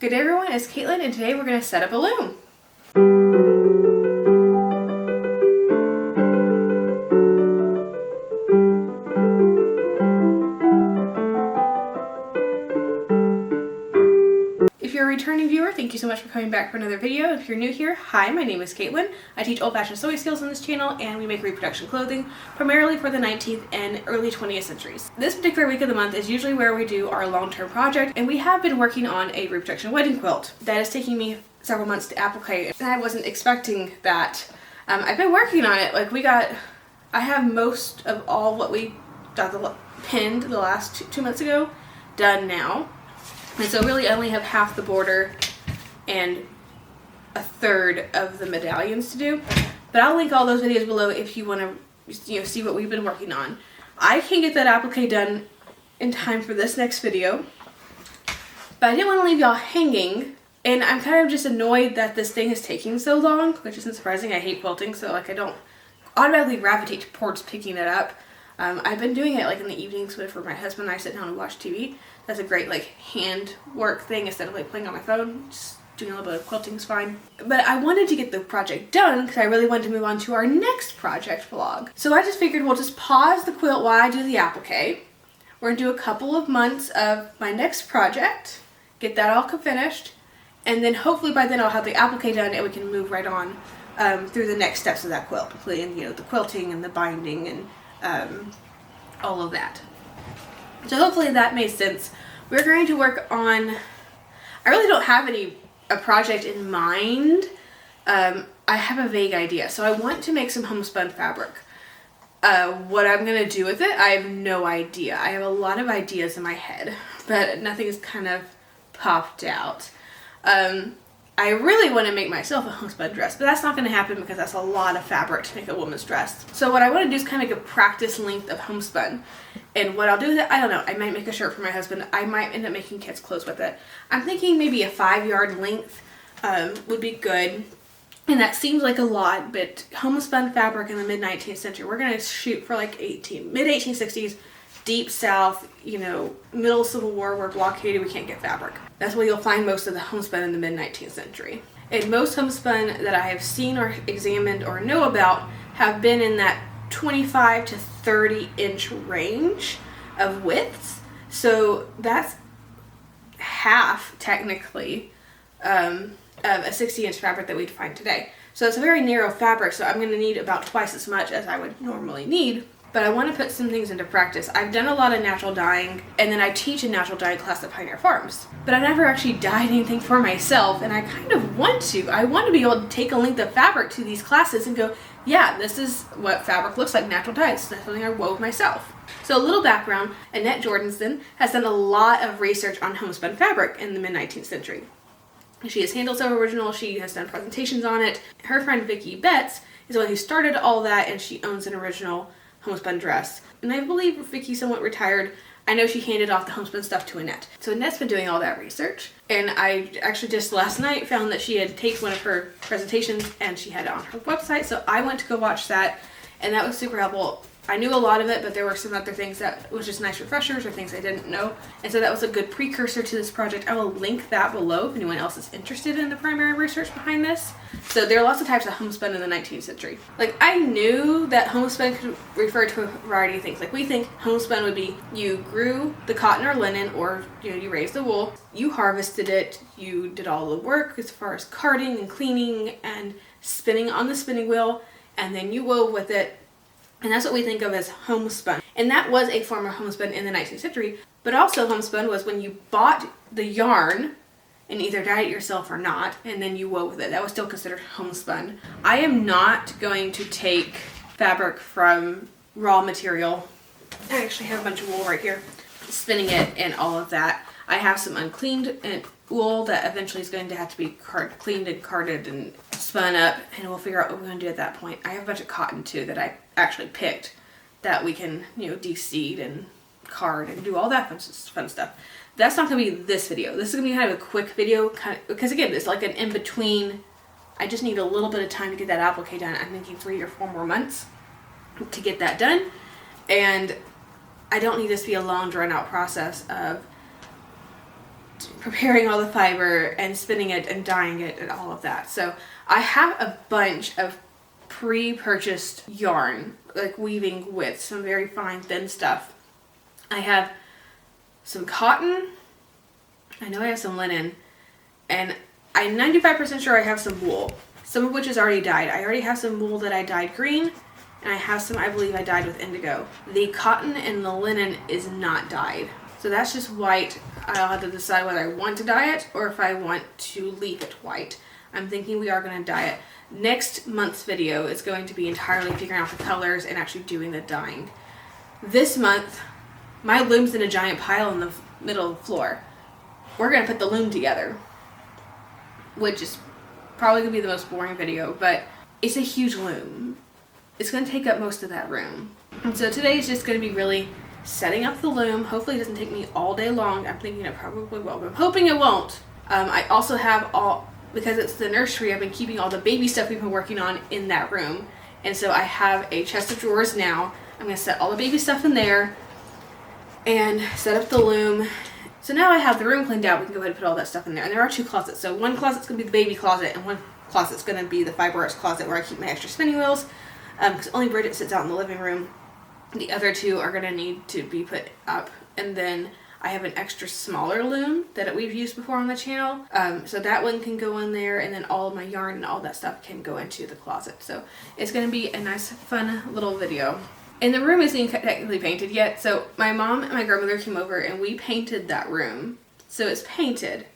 Good day everyone, it's Caitlin and today we're going to set up a loom. If you're a returning viewer, thank you so much for coming back for another video. If you're new here, hi, my name is Caitlin. I teach old-fashioned sewing skills on this channel and we make reproduction clothing, primarily for the 19th and early 20th centuries. This particular week of the month is usually where we do our long-term project, and we have been working on a reproduction wedding quilt. That is taking me several months to applique, and I wasn't expecting that. I've been working on it. I have most of all what we got pinned the last two months ago done now. And so really I only have half the border and a third of the medallions to do. But I'll link all those videos below if you want to see what we've been working on. I can't get that applique done in time for this next video. But I didn't want to leave y'all hanging. And I'm kind of just annoyed that this thing is taking so long, which isn't surprising. I hate quilting, so I don't automatically gravitate towards picking it up. I've been doing it in the evenings for my husband and I sit down and watch TV. That's a great hand work thing instead of playing on my phone. Just doing a little bit of quilting is fine. But I wanted to get the project done because I really wanted to move on to our next project vlog. So I just figured we'll just pause the quilt while I do the applique. We're going to do a couple of months of my next project, get that all finished, and then hopefully by then I'll have the applique done and we can move right on through the next steps of that quilt, including the quilting and the binding and all of that. So hopefully that made sense. We're going to work on, I really don't have a project in mind. I have a vague idea. So I want to make some homespun fabric. What I'm going to do with it, I have no idea. I have a lot of ideas in my head, but nothing's kind of popped out. I really want to make myself a homespun dress, but that's not going to happen because that's a lot of fabric to make a woman's dress. So what I want to do is kind of make a practice length of homespun. And what I'll do with it, I don't know. I might make a shirt for my husband. I might end up making kids' clothes with it. I'm thinking maybe a 5-yard length would be good. And that seems like a lot, but homespun fabric in the mid-19th century, we're going to shoot for mid-1860s, deep south, middle Civil War, we're blockaded, we can't get fabric. That's where you'll find most of the homespun in the mid-19th century. And most homespun that I have seen or examined or know about have been in that 25 to 30 inch range of widths. So that's half, technically, of a 60-inch fabric that we'd find today. So it's a very narrow fabric, so I'm going to need about twice as much as I would normally need. But I want to put some things into practice. I've done a lot of natural dyeing, and then I teach a natural dye class at Pioneer Farms. But I've never actually dyed anything for myself, and I kind of want to. I want to be able to take a length of fabric to these classes and go, yeah, this is what fabric looks like, natural dyes. That's something I wove myself. So a little background, Annette Jordanson has done a lot of research on homespun fabric in the mid-19th century. She has handled several originals, she has done presentations on it. Her friend Vicki Betts is the one who started all that, and she owns an original homespun dress. And I believe Vicki somewhat retired. I know she handed off the homespun stuff to Annette. So Annette's been doing all that research. And I actually just last night found that she had taped one of her presentations and she had it on her website. So I went to go watch that, and that was super helpful. I knew a lot of it, but there were some other things that was just nice refreshers or things I didn't know. And so that was a good precursor to this project. I will link that below if anyone else is interested in the primary research behind this. So there are lots of types of homespun in the 19th century. I knew that homespun could refer to a variety of things. We think homespun would be you grew the cotton or linen, or you raised the wool, you harvested it, you did all the work as far as carding and cleaning and spinning on the spinning wheel, and then you wove with it. And that's what we think of as homespun. And that was a form of homespun in the 19th century. But also homespun was when you bought the yarn and either dyed it yourself or not, and then you wove with it. That was still considered homespun. I am not going to take fabric from raw material. I actually have a bunch of wool right here. Spinning it and all of that. I have some uncleaned wool that eventually is going to have to be cleaned and carded and spun up, and we'll figure out what we're going to do at that point. I have a bunch of cotton too that I actually picked that we can de-seed and card and do all that fun stuff. That's not going to be this video. This is going to be kind of a quick video, because again, it's like an in-between. I just need a little bit of time to get that applique done. I'm thinking 3 or 4 more months to get that done, and I don't need this to be a long drawn out process of preparing all the fiber and spinning it and dyeing it and all of that. So I have a bunch of pre-purchased yarn, like weaving with some very fine thin stuff. I have some cotton, I know I have some linen, and I'm 95% sure I have some wool, some of which is already dyed. I already have some wool that I dyed green, and I have some I believe I dyed with indigo. The cotton and the linen is not dyed. So that's just white. I'll have to decide whether I want to dye it or if I want to leave it white. I'm thinking we are going to dye it. Next month's video is going to be entirely figuring out the colors and actually doing the dyeing. This month, my loom's in a giant pile in the middle of the floor. We're going to put the loom together, which is probably going to be the most boring video, but it's a huge loom. It's going to take up most of that room. And so today is just going to be really setting up the loom. Hopefully it doesn't take me all day long. I'm thinking it probably will, but I'm hoping it won't. I also have because it's the nursery, I've been keeping all the baby stuff we've been working on in that room. And so I have a chest of drawers now. I'm going to set all the baby stuff in there and set up the loom. So now I have the room cleaned out, we can go ahead and put all that stuff in there. And there are 2 closets. So one closet's going to be the baby closet, and one closet's going to be the fiber arts closet where I keep my extra spinning wheels. Because only Bridget sits out in the living room. The other 2 are going to need to be put up. And then I have an extra smaller loom that we've used before on the channel. So that one can go in there, and then all of my yarn and all that stuff can go into the closet. So it's going to be a nice, fun little video. And the room isn't technically painted yet. So my mom and my grandmother came over and we painted that room. So it's painted,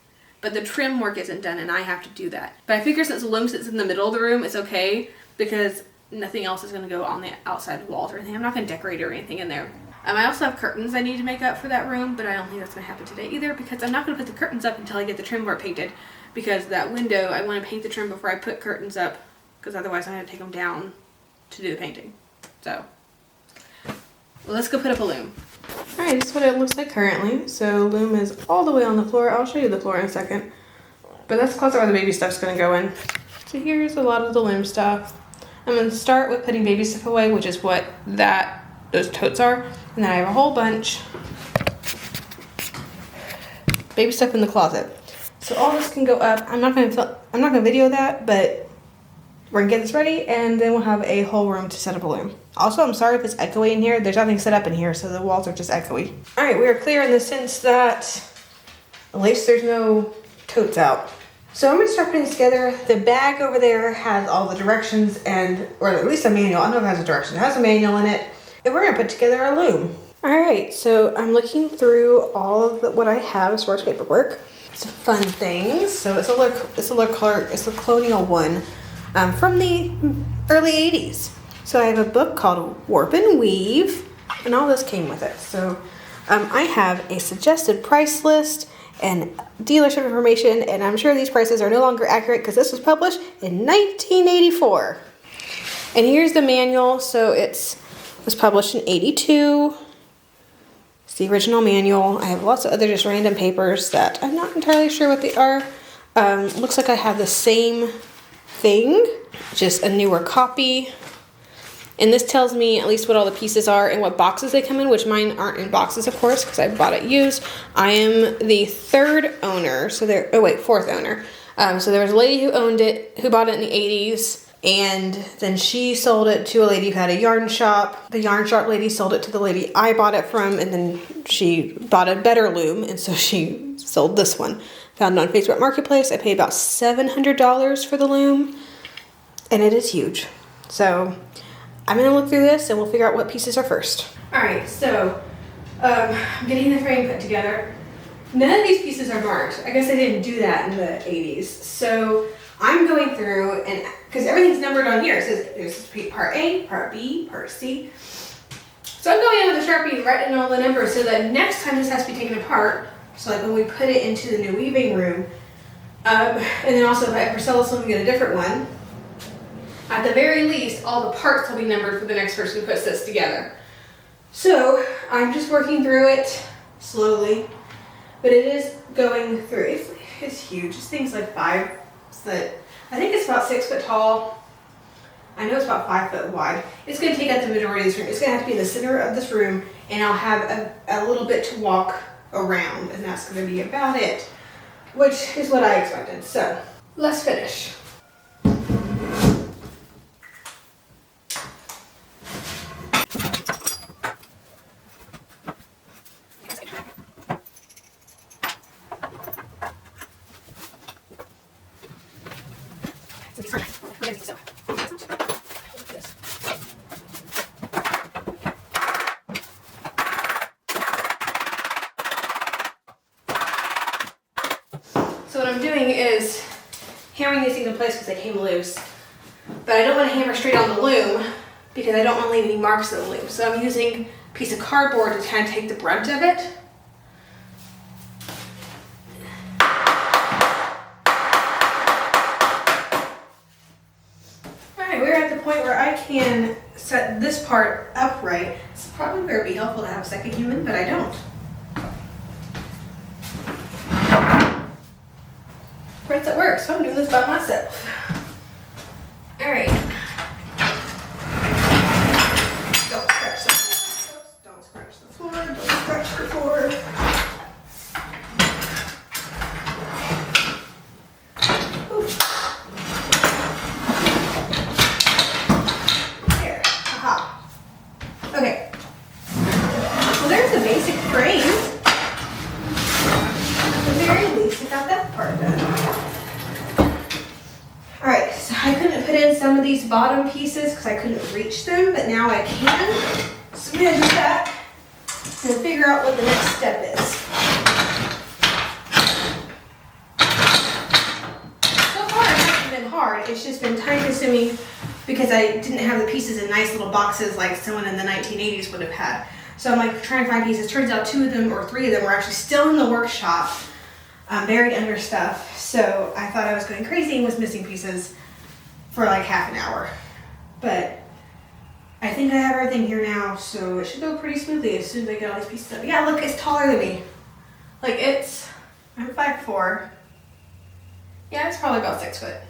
but the trim work isn't done and I have to do that. But I figure since the loom sits in the middle of the room, it's okay because nothing else is going to go on the outside walls or anything. I'm not going to decorate or anything in there. I also have curtains I need to make up for that room, but I don't think that's going to happen today either because I'm not going to put the curtains up until I get the trim work painted, because that window, I want to paint the trim before I put curtains up, because otherwise I'm going to take them down to do the painting. So, well, let's go put up a loom. Alright, this is what it looks like currently. So loom is all the way on the floor. I'll show you the floor in a second. But that's the closet where the baby stuff's going to go in. So here's a lot of the loom stuff. I'm going to start with putting baby stuff away, which is what those totes are. And then I have a whole bunch baby stuff in the closet. So all this can go up. I'm not going to video that, but we're going to get this ready and then we'll have a whole room to set up a loom. Also, I'm sorry if it's echoey in here. There's nothing set up in here, so the walls are just echoey. All right, we are clear in the sense that at least there's no totes out. So I'm going to start putting together. The bag over there has all the directions or at least a manual. I don't know if it has a direction. It has a manual in it. And we're going to put together a loom. All right, so I'm looking through all of what I have as far as paperwork. Some fun things. So it's a colonial one from the early 80s. So I have a book called Warp and Weave, and all this came with it. So I have a suggested price list and dealership information, and I'm sure these prices are no longer accurate because this was published in 1984. And here's the manual. So it was published in 82. It's the original manual. I have lots of other just random papers that I'm not entirely sure what they are. Looks like I have the same thing, just a newer copy. And this tells me at least what all the pieces are and what boxes they come in, which mine aren't in boxes, of course, because I bought it used. I am the fourth owner. So there was a lady who owned it, who bought it in the 80s, and then she sold it to a lady who had a yarn shop. The yarn shop lady sold it to the lady I bought it from, and then she bought a better loom, and so she sold this one. Found it on Facebook Marketplace. I paid about $700 for the loom, and it is huge. So I'm going to look through this and we'll figure out what pieces are first. Alright, so I'm getting the frame put together. None of these pieces are marked. I guess I didn't do that in the 80s. So I'm going through, and because everything's numbered on here. It says there's part A, part B, part C. So I'm going in with a Sharpie and writing all the numbers so that next time this has to be taken apart, so like when we put it into the new weaving room, and then also if I ever sell this one, we get a different one. At the very least, all the parts will be numbered for the next person who puts this together. So I'm just working through it slowly, but it is going through. It's huge. This thing's like I think it's about 6 foot tall. I know it's about 5 foot wide. It's going to take up the majority of this room. It's going to have to be in the center of this room, and I'll have a little bit to walk around, and that's going to be about it. which is what I expected. So let's finish. So what I'm doing is hammering these things in place because they came loose. But I don't want to hammer straight on the loom because I don't want to leave any marks on the loom. So I'm using a piece of cardboard to kind of take the brunt of it. Alright, we're at the point where I can set this part upright. It's probably where it'd be helpful to have a second human, but I don't. Right, that works, so I'm doing this by myself. Alright. Don't scratch the floor. Don't scratch the floor. Don't scratch the floor. Ooh. There. Aha. Okay. Well, there's the basic frame. At the very least, I got that part done. Alright, so I couldn't put in some of these bottom pieces because I couldn't reach them, but now I can. So I'm going to do that and figure out what the next step is. So far it hasn't been hard, it's just been time consuming because I didn't have the pieces in nice little boxes like someone in the 1980s would have had. So I'm like trying to find pieces. Turns out 2 of them or 3 of them were actually still in the workshop. Buried under stuff, so I thought I was going crazy and was missing pieces for like half an hour. But I think I have everything here now, so it should go pretty smoothly as soon as I get all these pieces up. Yeah, look, it's taller than me. Like I'm 5'4". Yeah, it's probably about 6 foot.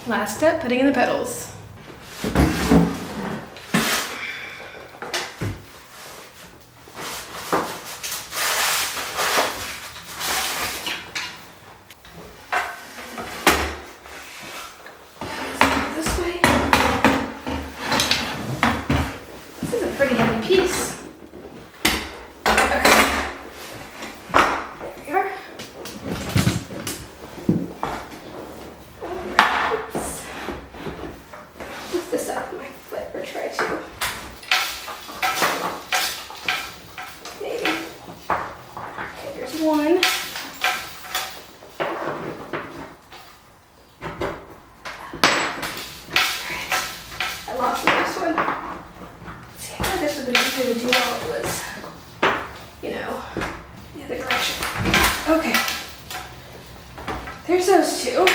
Last step, putting in the petals. This way. This is a pretty heavy piece. Okay. There we are. Lift this up with my foot, or try to. Maybe. Okay, there's one. I lost the next one. See, I thought this would be easier to do while it was, you know, the other direction. Okay. There's those two.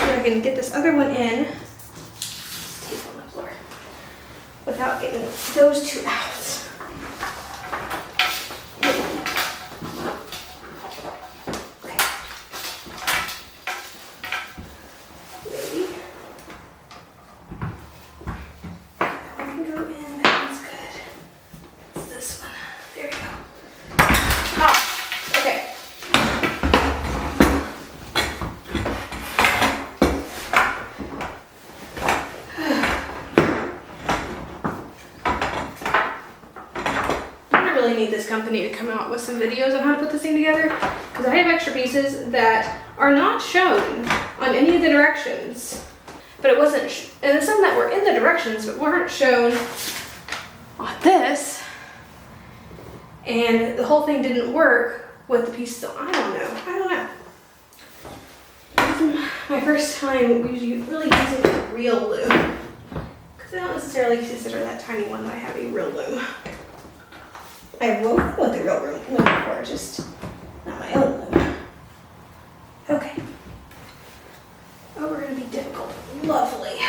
I can get this other one in, tape on the floor, without getting those two out. Okay. Maybe. That one can go in, that one's good. It's this one. There we go. Ah, okay. Need this company to come out with some videos on how to put this thing together, because I have extra pieces that are not shown on any of the directions, but it wasn't and there's some that were in the directions but weren't shown on this, and the whole thing didn't work with the pieces. So I don't know. This is my first time really using a real loom, because I don't necessarily consider that tiny one that I have a real loom. I've woven with the real loom before, just not my own loom. Okay. Oh, we're gonna be difficult. Lovely.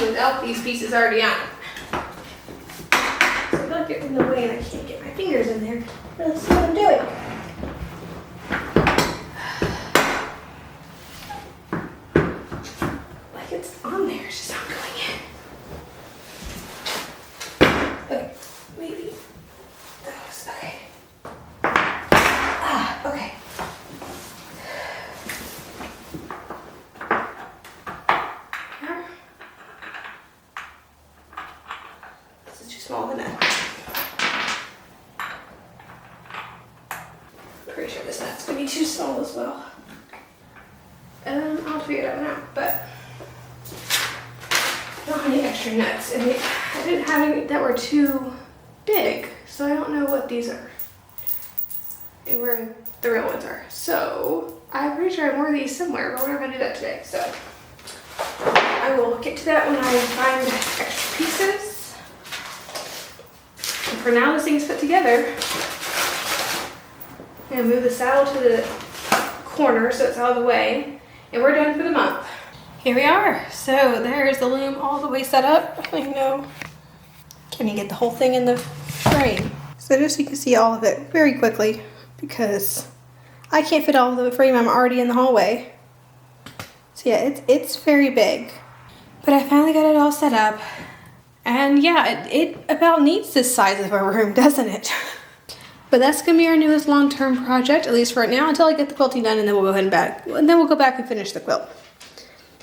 Without these pieces already on it. So I feel like they're in the way and I can't get my fingers in there. Let's see what I'm doing. Like it's on there, it's just not going in. Okay, maybe those. Okay. Ah, okay. Small enough. Pretty sure this nut's gonna be too small as well. I'll have to figure that one out, but I don't have any extra nuts, and I didn't have any that were too big, so I don't know what these are and where the real ones are. So I'm pretty sure I have more of these somewhere, but we're not gonna do that today. So I will get to that when I find extra pieces. For now, this thing's put together. I'm gonna move the saddle to the corner so it's out of the way, and we're done for the month. Here we are. So there's the loom all the way set up. I know. Can you get the whole thing in the frame? So just so you can see all of it very quickly, because I can't fit all of the frame. I'm already in the hallway. So yeah, it's very big. But I finally got it all set up. And yeah, it about needs this size of a room, doesn't it? But that's gonna be our newest long-term project, at least for right now, until I get the quilting done, and then we'll go ahead and then we'll go back and finish the quilt.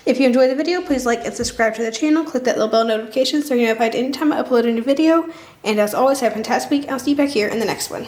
If you enjoyed the video, please like and subscribe to the channel. Click that little bell notification so you're notified anytime I upload a new video. And as always, have a fantastic week. I'll see you back here in the next one.